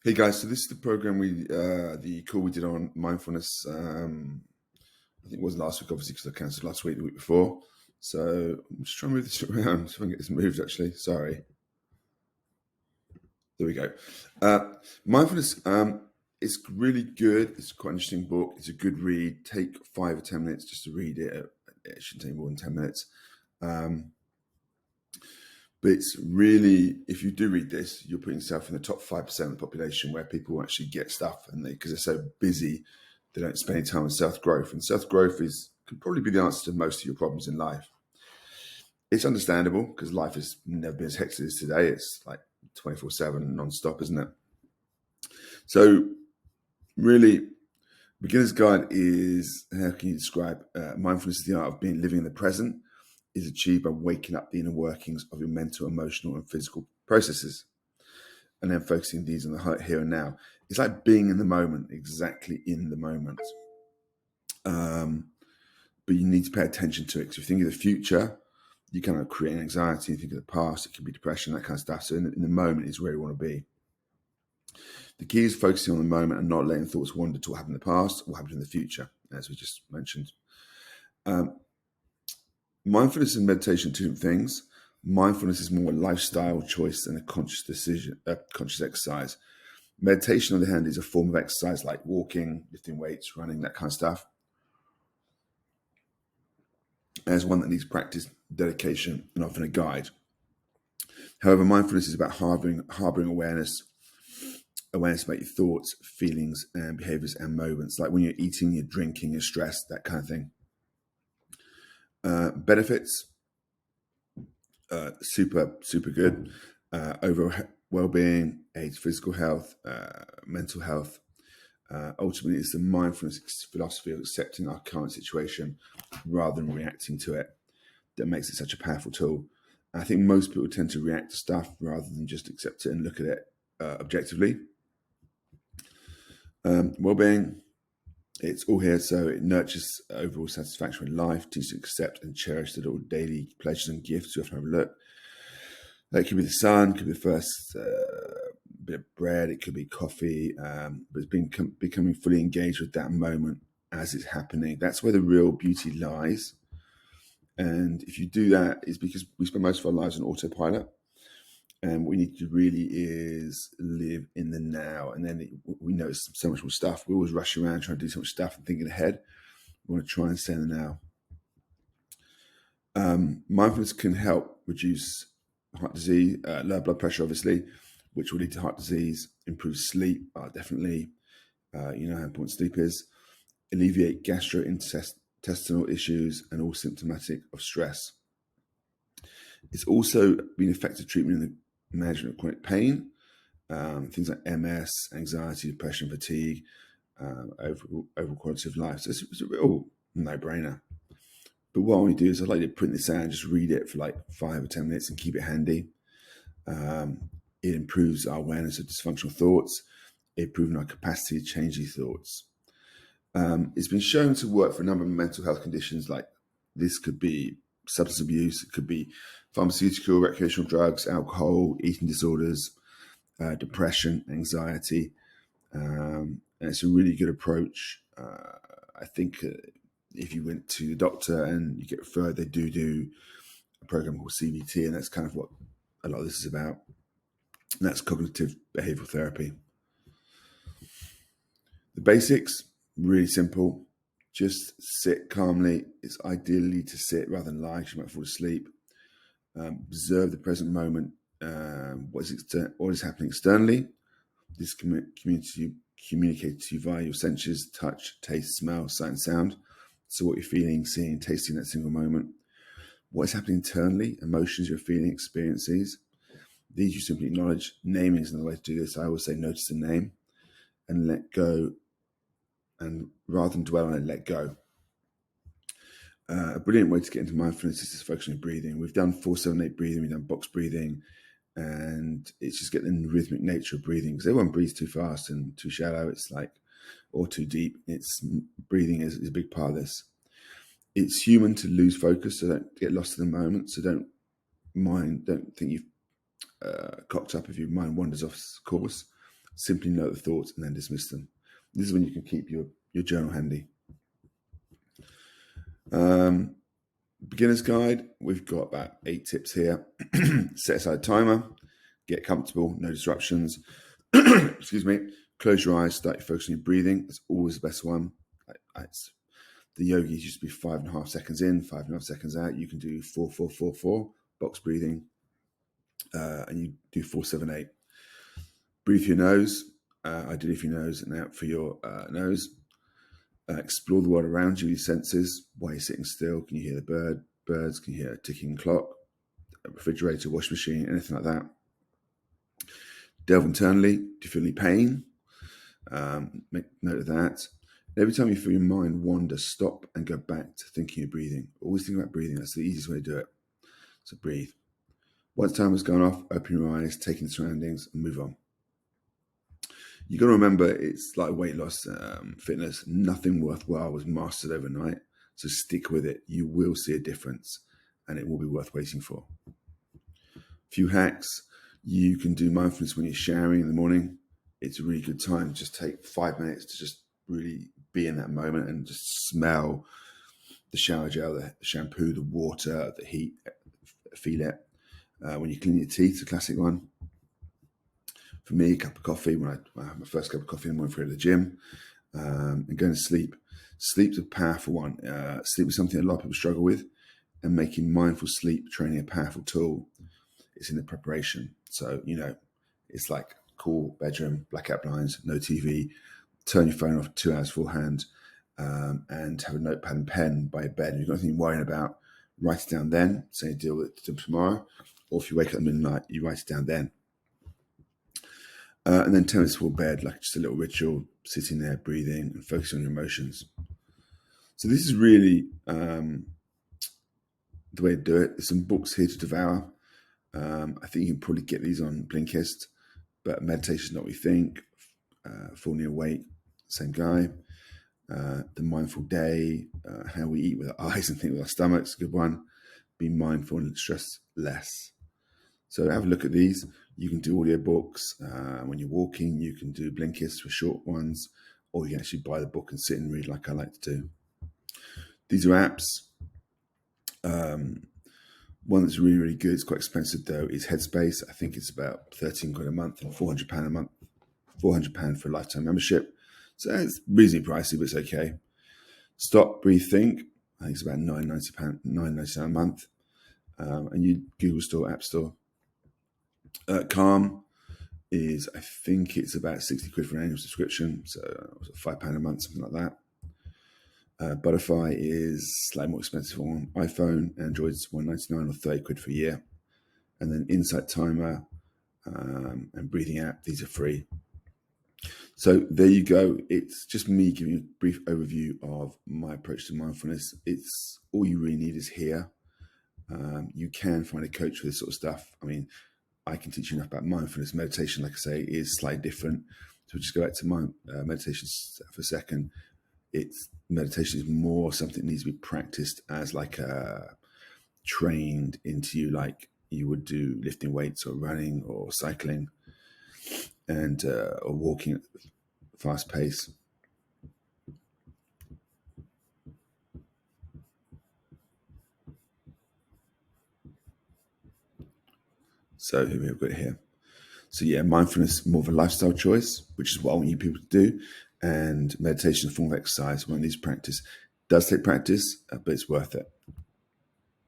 Hey guys, so this is the program the call we did on mindfulness. I think it was last week, obviously, because I cancelled last week, the week before. So I'm just trying to move this around so I can get this moved. Actually, sorry. There we go. Mindfulness. It's really good. It's quite an interesting book. It's a good read. Take 5 or 10 minutes just to read it. It shouldn't take more than 10 minutes. But it's really, if you do read this, you're putting yourself in the top 5% of the population where people actually get stuff, and because they're so busy, they don't spend any time on self-growth. And self-growth could probably be the answer to most of your problems in life. It's understandable because life has never been as hectic as today. It's like 24/7 non-stop, isn't it? So really, beginner's guide is, how can you describe mindfulness is the art of living in the present, is achieved by waking up the inner workings of your mental, emotional, and physical processes, and then focusing these on the here and now. It's like being in the moment, exactly in the moment. But you need to pay attention to it, because if you think of the future, you kind of create anxiety. You think of the past, it can be depression, that kind of stuff. So in the moment is where you want to be. The key is focusing on the moment and not letting thoughts wander to what happened in the past or what happened in the future, as we just mentioned. Mindfulness and meditation are two different things. Mindfulness is more a lifestyle choice than a conscious decision, conscious exercise. Meditation, on the other hand, is a form of exercise like walking, lifting weights, running, that kind of stuff. And it's one that needs practice, dedication, and often a guide. However, mindfulness is about harboring awareness about your thoughts, feelings, and behaviors and moments, like when you're eating, you're drinking, you're stressed, that kind of thing. Benefits, super good. Over well-being, aids physical health, mental health. Ultimately, it's the mindfulness philosophy of accepting our current situation rather than reacting to it that makes it such a powerful tool. I think most people tend to react to stuff rather than just accept it and look at it objectively. Well-being, it's all here, so it nurtures overall satisfaction in life, teaches to accept and cherish the little daily pleasures and gifts we often overlook. That could be the sun, could be the first bit of bread, it could be coffee, but it's becoming fully engaged with that moment as it's happening. That's where the real beauty lies. And if you do that, it's because we spend most of our lives on autopilot. And what we need to do really is live in the now. And then we notice so much more stuff. We always rush around trying to do so much stuff and thinking ahead. We want to try and stay in the now. Mindfulness can help reduce heart disease, low blood pressure, obviously, which will lead to heart disease. Improve sleep, definitely. You know how important sleep is. Alleviate gastrointestinal issues and all symptomatic of stress. It's also been effective treatment in the management of chronic pain, things like MS, anxiety, depression, fatigue, overall quality of life. So it's a real no-brainer. But what I want to do is I'd like to print this out and just read it for like 5 or 10 minutes and keep it handy. It improves our awareness of dysfunctional thoughts. It improves our capacity to change these thoughts. It's been shown to work for a number of mental health conditions. Like this could be substance abuse, it could be pharmaceutical, recreational drugs, alcohol, eating disorders, depression, anxiety. And it's a really good approach. I think if you went to the doctor and you get referred, they do a program called CBT, and that's kind of what a lot of this is about. And that's cognitive behavioral therapy. The basics, really simple. Just sit calmly. It's ideally to sit rather than lie, because you might fall asleep. Observe the present moment. What is happening externally? This communicated to you via your senses: touch, taste, smell, sight, and sound. So what you're feeling, seeing, tasting that single moment. What is happening internally? Emotions you're feeling, experiences. These you simply acknowledge. Naming is another way to do this. I always say notice the name and let go. And rather than dwell on it, let go. A brilliant way to get into mindfulness is to focus on your breathing. We've done 4-7-8 breathing, we've done box breathing, and it's just getting the rhythmic nature of breathing, because everyone breathes too fast and too shallow. It's like, or too deep. Breathing is a big part of this. It's human to lose focus, so don't get lost in the moment. So don't think you've cocked up if your mind wanders off course. Simply note the thoughts and then dismiss them. This is when you can keep your journal handy. Beginner's guide, we've got about 8 tips here. Set aside a timer, get comfortable, no disruptions. Excuse me. Close your eyes, start focusing on your breathing. It's always the best one. The yogis used to be 5.5 seconds in, 5.5 seconds out. You can do 4, 4, 4, 4, box breathing, and you do 4, 7, 8. Breathe through your nose, ideally through your nose, and out for your nose. Explore the world around you, your senses. While you're sitting still, can you hear the birds? Can you hear a ticking clock, a refrigerator, washing machine, anything like that? Delve internally. Do you feel any pain? Make note of that. Every time you feel your mind wander, stop and go back to thinking of breathing. Always think about breathing. That's the easiest way to do it. So breathe. Once time has gone off, open your eyes, take in the surroundings, and move on. You've got to remember, it's like weight loss, fitness. Nothing worthwhile was mastered overnight. So stick with it. You will see a difference, and it will be worth waiting for. A few hacks. You can do mindfulness when you're showering in the morning. It's a really good time. Just take 5 minutes to just really be in that moment and just smell the shower gel, the shampoo, the water, the heat. Feel it. When you clean your teeth, it's a classic one. For me, a cup of coffee when I have my first cup of coffee in the morning before I go to the gym, and going to sleep. Sleep's a powerful one. Sleep is something a lot of people struggle with, and making mindful sleep training a powerful tool. It's in the preparation. So, it's like cool bedroom, blackout blinds, no TV, turn your phone off 2 hours beforehand, and have a notepad and pen by your bed. If you've got anything worrying about, write it down then, say deal with it tomorrow. Or if you wake up in the middle of the night, you write it down then. And then 10 minutes before bed, like just a little ritual, sitting there, breathing, and focusing on your emotions. So this is really the way to do it. There's some books here to devour. I think you can probably get these on Blinkist, but Meditation is Not What We Think, Falling Awake, same guy. The Mindful Day, How We Eat with Our Eyes and Think with Our Stomachs, good one. Be mindful and stress less. So have a look at these. You can do audio books when you're walking. You can do Blinkist for short ones, or you can actually buy the book and sit and read like I like to do. These are apps. One that's really, really good, it's quite expensive though, is Headspace. I think it's about 13 quid a month and £400 a month, £400 for a lifetime membership. So it's reasonably pricey, but it's okay. Stop, Breathe, Think. I think it's about £9.99 a month. And you Google Store, App Store. Calm is, I think it's about 60 quid for an annual subscription. So £5 a month, something like that. Butterfly is slightly more expensive on iPhone. Android's $1.99 or 30 quid for a year. And then Insight Timer and Breathing app, these are free. So there you go. It's just me giving you a brief overview of my approach to mindfulness. It's all you really need is here. You can find a coach for this sort of stuff. I mean, I can teach you enough about mindfulness. Meditation, like I say, is slightly different. So just go back to meditation for a second. Meditation is more something that needs to be practiced as like trained into you, like you would do lifting weights or running or cycling and or walking at a fast pace. So here we've got it here. So yeah, mindfulness more of a lifestyle choice, which is what I want you people to do. And meditation is a form of exercise. One needs practice. It does take practice, but it's worth it.